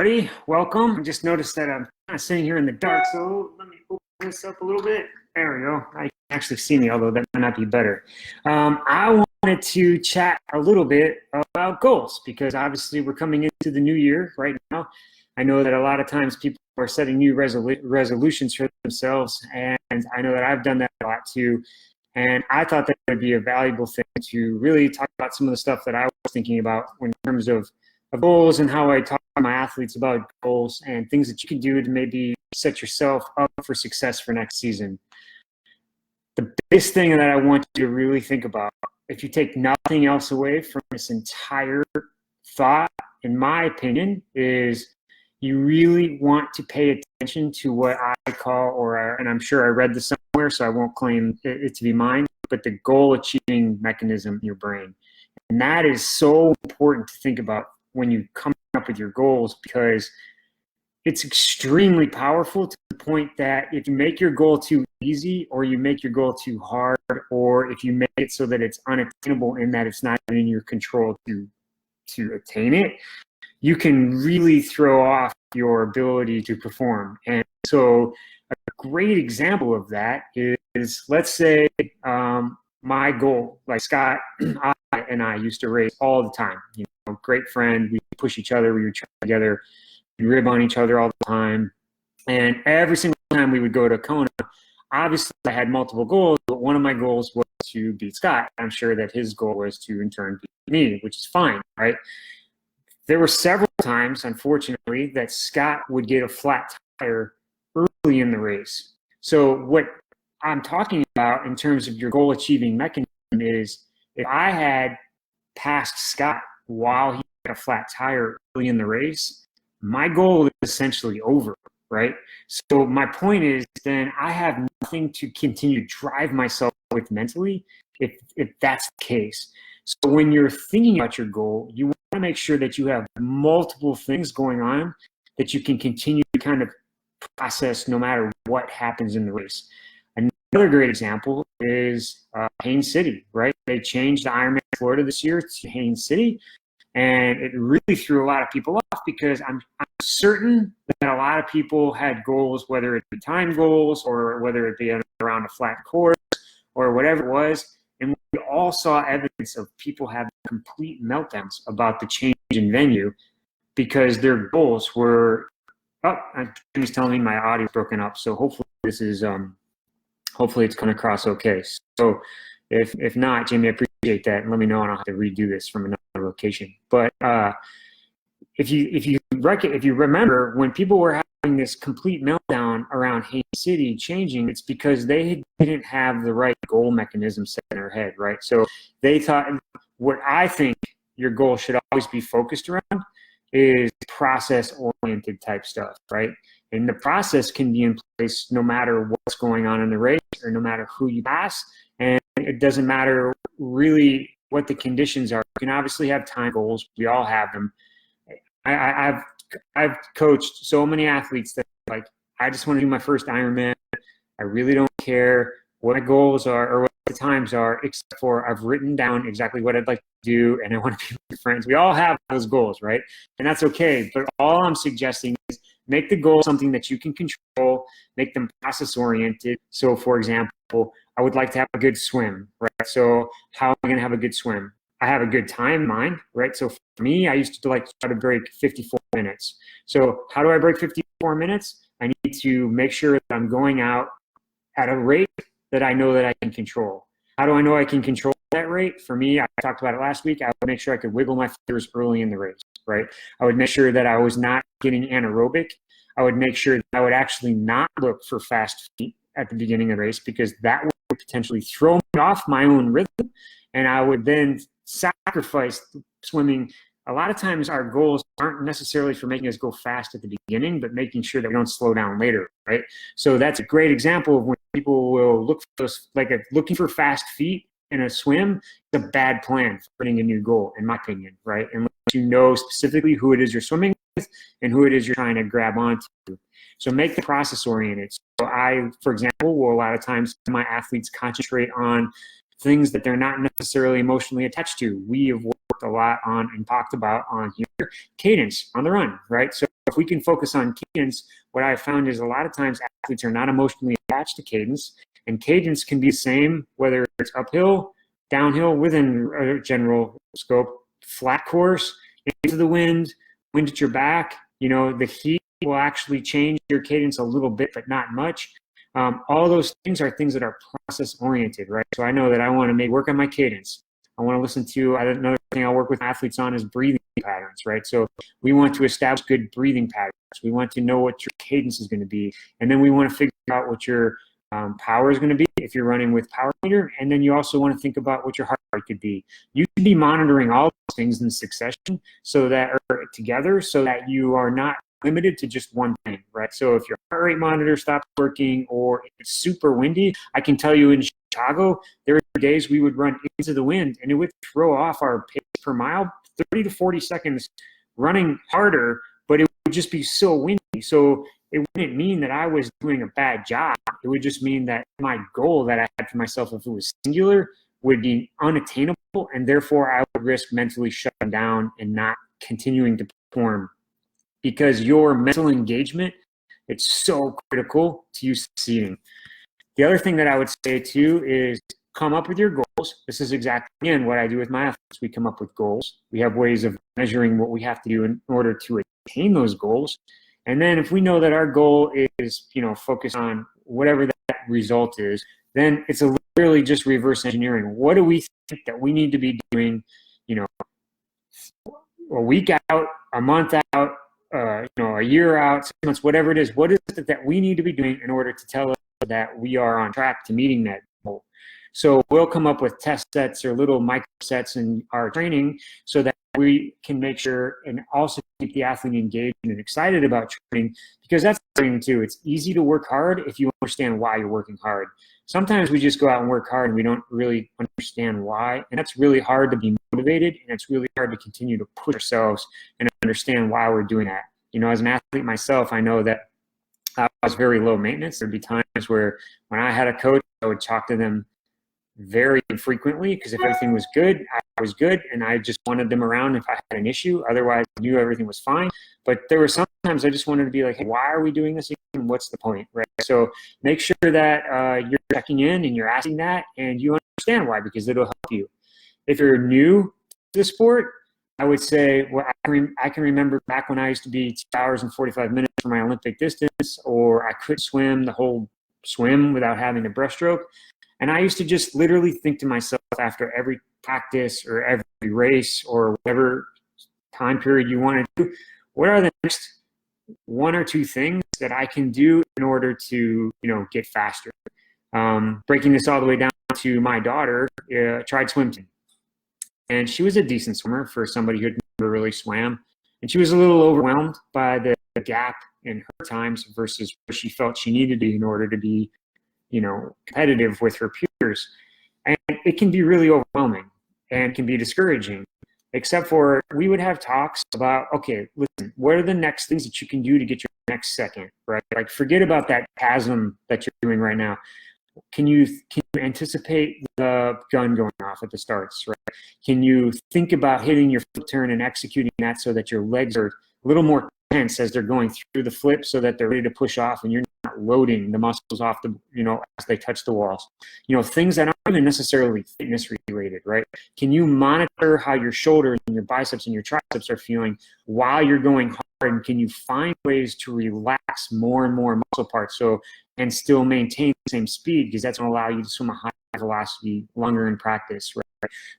everybody. Welcome. I just noticed that I'm kind of sitting here in the dark, so let me open this up a little bit. There we go. I can actually see me, although that might not be better. I wanted to chat a little bit about goals because obviously we're coming into the new year right now. I know that a lot of times people are setting new resolutions for themselves, and I know that I've done that a lot too. And I thought that would be a valuable thing to really talk about some of the stuff that I was thinking about in terms of goals and how I talk to my athletes about goals and things that you can do to maybe set yourself up for success for next season. The biggest thing that I want you to really think about, if you take nothing else away from this entire thought, in my opinion, is you really want to pay attention to what I call, and I'm sure I read this somewhere, so I won't claim it to be mine, but the goal achieving mechanism in your brain. And that is so important to think about when you come up with your goals, because it's extremely powerful to the point that if you make your goal too easy, or you make your goal too hard, or if you make it so that it's unattainable in that it's not in your control to attain it, you can really throw off your ability to perform. And so a great example of that is, let's say my goal, like Scott and I used to race all the time. Great friend, we push each other, we would train together, we rib on each other all the time. And every single time we would go to Kona, obviously I had multiple goals, but one of my goals was to beat Scott. I'm sure that his goal was to in turn beat me, which is fine, right? There were several times, unfortunately, that Scott would get a flat tire early in the race. So what I'm talking about in terms of your goal achieving mechanism is, if I had passed Scott while he had a flat tire early in the race, my goal is essentially over, right? So my point is, then I have nothing to continue to drive myself with mentally if that's the case. So when you're thinking about your goal, you want to make sure that you have multiple things going on that you can continue to kind of process no matter what happens in the race. Another great example is Haines City, right? They changed the Ironman Florida this year to Haines City, and it really threw a lot of people off because I'm certain that a lot of people had goals, whether it be time goals or whether it be around a flat course or whatever it was. And we all saw evidence of people having complete meltdowns about the change in venue because their goals were, Jimmy's telling me my audio is broken up. So hopefully this is, hopefully it's coming across okay. So if not, Jimmy, I appreciate that. And let me know, and I'll have to redo this from another location. But if you remember, when people were having this complete meltdown around Haines City changing, it's because they didn't have the right goal mechanism set in their head, right? So they thought, what I think your goal should always be focused around is process-oriented type stuff, right? And the process can be in place no matter what's going on in the race or no matter who you pass. And it doesn't matter really what the conditions are. You can obviously have time goals. We all have them. I've coached so many athletes that, like, I just want to do my first Ironman. I really don't care what my goals are or what the times are, except for I've written down exactly what I'd like to do, and I want to be with friends. We all have those goals, right? And that's okay. But all I'm suggesting is make the goal something that you can control, make them process-oriented. So, for example, I would like to have a good swim, right? So how am I going to have a good swim? I have a good time in mind, right? So for me, I used to like to try to break 54 minutes. So how do I break 54 minutes? I need to make sure that I'm going out at a rate that I know that I can control. How do I know I can control that rate? For me, I talked about it last week. I would make sure I could wiggle my fingers early in the race, right? I would make sure that I was not getting anaerobic. I would make sure that I would actually not look for fast feet at the beginning of the race, because that would potentially throw me off my own rhythm, and I would then sacrifice swimming. A lot of times our goals aren't necessarily for making us go fast at the beginning, but making sure that we don't slow down later, right? So that's a great example of when people will look for those, looking for fast feet in a swim. It's a bad plan for putting a new goal, in my opinion, right? Unless you know specifically who it is you're swimming with and who it is you're trying to grab onto. So make the process oriented. So I, for example, will a lot of times my athletes concentrate on things that they're not necessarily emotionally attached to. We have worked a lot on and talked about on here cadence on the run, right? So if we can focus on cadence, what I found is a lot of times athletes are not emotionally attached to cadence, and cadence can be the same whether it's uphill, downhill, within a general scope, flat course, into the wind at your back. The heat will actually change your cadence a little bit, but not much. All those things are things that are process oriented, right? So I know that I want to work on my cadence. I want to listen to, another thing I'll work with athletes on is breathing patterns, right? So we want to establish good breathing patterns. We want to know what your cadence is going to be. And then we want to figure out what your power is going to be if you're running with power meter. And then you also want to think about what your heart rate could be. You could be monitoring all those things in succession so that you are not limited to just one thing, right? So if your heart rate monitor stops working or it's super windy, I can tell you in Chicago, there were days we would run into the wind and it would throw off our pace per mile 30 to 40 seconds running harder, but it would just be so windy. So it wouldn't mean that I was doing a bad job. It would just mean that my goal that I had for myself, if it was singular, would be unattainable, and therefore I would risk mentally shutting down and not continuing to perform. Because your mental engagement, it's so critical to you succeeding. The other thing that I would say too is come up with your goals. This is exactly, again, what I do with my athletes. We come up with goals. We have ways of measuring what we have to do in order to attain those goals. And then if we know that our goal is, focus on whatever that result is, then it's literally just reverse engineering. What do we think that we need to be doing, a week out, a month out, a year out, 6 months, whatever it is, what is it that we need to be doing in order to tell us that we are on track to meeting that goal? So we'll come up with test sets or little micro sets in our training so that we can make sure and also keep the athlete engaged and excited about training, because that's training too. It's easy to work hard if you understand why you're working hard. Sometimes we just go out and work hard and we don't really understand why, and that's really hard to be motivated, and it's really hard to continue to push ourselves and understand why we're doing that. As an athlete myself, I know that I was very low maintenance. There'd be times where when I had a coach, I would talk to them very infrequently, because if everything was good, I was good, and I just wanted them around if I had an issue. Otherwise, I knew everything was fine. But there were sometimes I just wanted to be like, hey, why are we doing this again? What's the point, right? So make sure that you're checking in and you're asking that, and you understand why, because it'll help you. If you're new to the sport, I would say, well, I can remember back when I used to be 2 hours and 45 minutes for my Olympic distance, or I could swim the whole swim without having a breaststroke. And I used to just literally think to myself after every practice or every race or whatever time period you want to do, what are the next 1 or 2 things that I can do in order to, get faster? Breaking this all the way down to my daughter, tried swim team. And she was a decent swimmer for somebody who had never really swam. And she was a little overwhelmed by the gap in her times versus where she felt she needed to be in order to be, competitive with her peers. And it can be really overwhelming and can be discouraging, except for we would have talks about, okay, listen, what are the next things that you can do to get your next second, right? Like, forget about that chasm that you're doing right now. Can you anticipate the gun going off at the starts, right? Can you think about hitting your flip turn and executing that so that your legs are a little more tense as they're going through the flip so that they're ready to push off and you're not loading the muscles off the, as they touch the walls. Things that aren't even necessarily fitness related, right? Can you monitor how your shoulders and your biceps and your triceps are feeling while you're going hard? And can you find ways to relax more and more muscle parts and still maintain the same speed, because that's going to allow you to swim a high velocity longer in practice, right?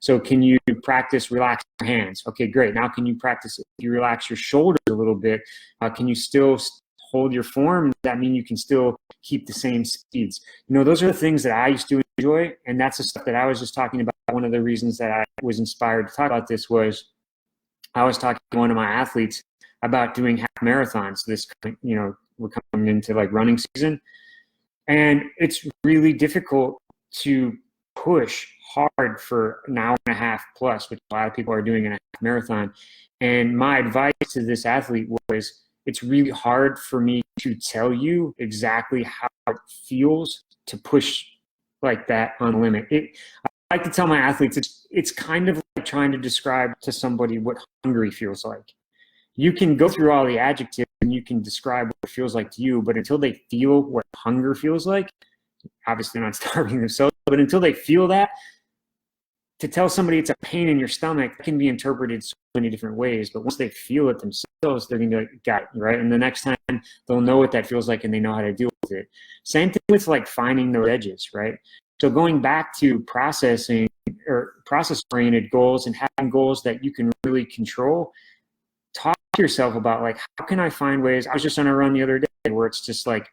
So can you practice relaxing your hands? Okay, great. Now can you practice if you relax your shoulders a little bit? Can you still hold your form? Does that mean you can still keep the same speeds? Those are the things that I used to enjoy, and that's the stuff that I was just talking about. One of the reasons that I was inspired to talk about this was I was talking to one of my athletes about doing half marathons. We're coming into like running season, and it's really difficult to push hard for an hour and a half plus, which a lot of people are doing in a half marathon. And my advice to this athlete was, it's really hard for me to tell you exactly how it feels to push like that on limit. I like to tell my athletes, it's kind of like trying to describe to somebody what hungry feels like. You can go through all the adjectives and can describe what it feels like to you, but until they feel what hunger feels like, obviously not starving themselves, but until they feel that, to tell somebody it's a pain in your stomach can be interpreted so many different ways. But once they feel it themselves, they're going to be like, got it, right? And the next time they'll know what that feels like and they know how to deal with it. Same thing with like finding those edges, right? So going back to processing or process-oriented goals and having goals that you can really control, talk to yourself about like, how can I find ways? I was just on a run the other day where it's just like,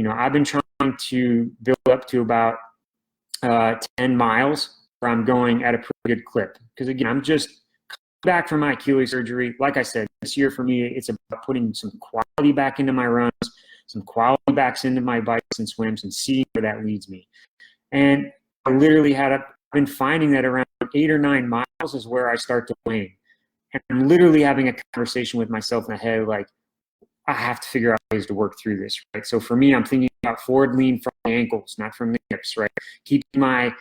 I've been trying to build up to about 10 miles where I'm going at a pretty good clip. Because again, I'm just back from my Achilles surgery. Like I said, this year for me, it's about putting some quality back into my runs, some quality backs into my bikes and swims, and seeing where that leads me. And I literally I've been finding that around 8 or 9 miles is where I start to wane. And I'm literally having a conversation with myself in the head, like, I have to figure out ways to work through this, right? So for me, I'm thinking about forward lean from the ankles, not from the hips, right? Keeping my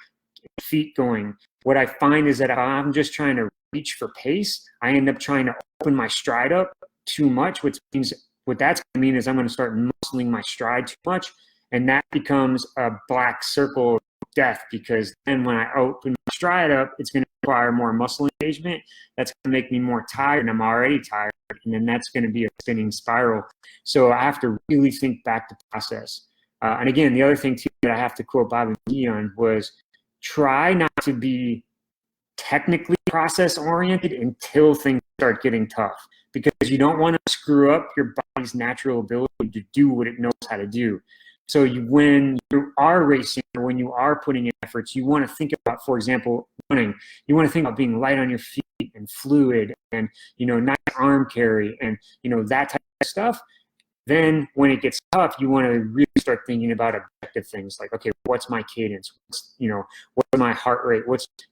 feet going. What I find is that if I'm just trying to reach for pace, I end up trying to open my stride up too much, which means what that's going to mean is I'm going to start muscling my stride too much. And that becomes a black circle of death, because then when I open my stride up, it's going to require more muscle engagement. That's going to make me more tired, and I'm already tired. And then that's going to be a spinning spiral. So I have to really think back to process. And again, the other thing too that I have to quote Bobby McGee on was try not to be technically process oriented until things start getting tough, because you don't want to screw up your body's natural ability to do what it knows how to do. So when you are racing or when you are putting in efforts, you want to think about, for example, running. You want to think about being light on your feet and fluid and, nice arm carry and, that type of stuff. Then when it gets tough, you want to really start thinking about objective things like, okay, what's my cadence? What's my heart rate?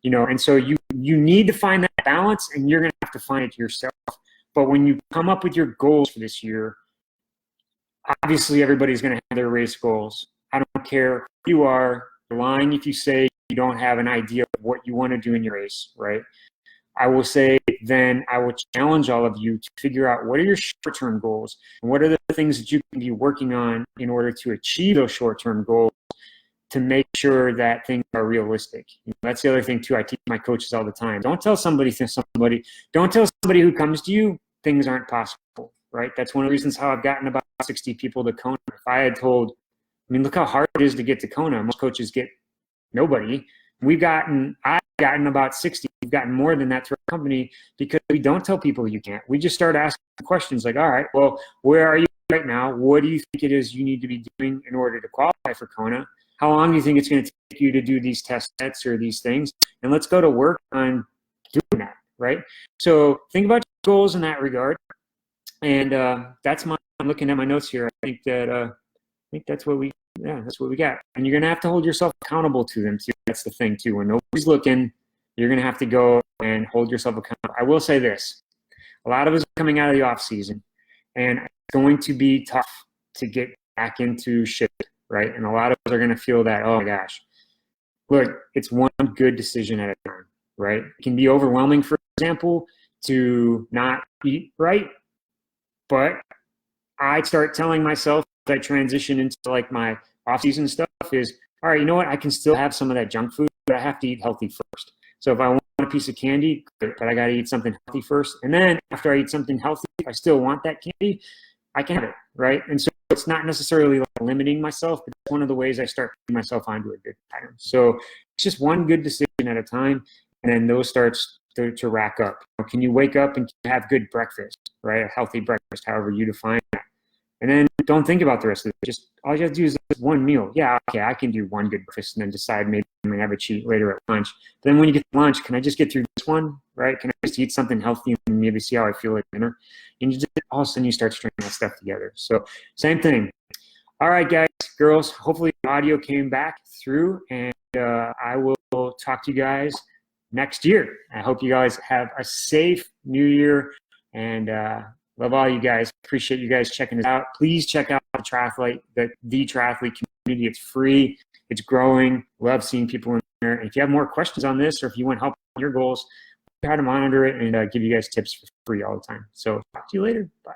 And so you need to find that balance, and you're going to have to find it yourself. But when you come up with your goals for this year, obviously everybody's going to have their race goals. I don't care who you are. You're lying if you say you don't have an idea of what you want to do in your race, right? I will say then I will challenge all of you to figure out what are your short-term goals and what are the things that you can be working on in order to achieve those short-term goals, to make sure that things are realistic. That's the other thing too. I teach my coaches all the time. Don't tell somebody who comes to you things aren't possible, right? That's one of the reasons how I've gotten about 60 people to Kona. If I had told, look how hard it is to get to Kona. Most coaches get nobody. I've gotten about 60. We've gotten more than that through our company because we don't tell people you can't. We just start asking questions like, all right, well, where are you right now? What do you think it is you need to be doing in order to qualify for Kona? How long do you think it's going to take you to do these test sets or these things? And let's go to work on doing that, right? So think about your goals in that regard. And I'm looking at my notes here. I think that's what we got. And you're going to have to hold yourself accountable to them too. That's the thing too. When nobody's looking, you're going to have to go and hold yourself accountable. I will say this. A lot of us are coming out of the off season, and it's going to be tough to get back into shape, right? And a lot of us are going to feel that, oh my gosh. Look, it's one good decision at a time, right? It can be overwhelming, for example, to not eat right. But I start telling myself as I transition into like my off-season stuff is, all right, you know what? I can still have some of that junk food, but I have to eat healthy first. So if I want a piece of candy, but I got to eat something healthy first. And then after I eat something healthy, if I still want that candy, I can have it, right? And so it's not necessarily like limiting myself, but it's one of the ways I start putting myself onto a good pattern. So it's just one good decision at a time, and then those starts to rack up. Can you wake up and have good breakfast, right? A healthy breakfast, however you define that. And then don't think about the rest of it. Just all you have to do is one meal. Yeah, okay, I can do one good breakfast and then decide maybe I'm going to have a cheat later at lunch. But then when you get to lunch, can I just get through this one, right? Can I just eat something healthy and maybe see how I feel at dinner? And all of a sudden you start stringing that stuff together. So same thing. All right, guys, girls, hopefully the audio came back through, and I will talk to you guys next year. I hope you guys have a safe new year, and love all you guys. Appreciate you guys checking this out. Please check out the Triathlete community. It's free. It's growing. Love seeing people in there. And if you have more questions on this, or if you want help on your goals, try to monitor it and give you guys tips for free all the time. So talk to you later. Bye.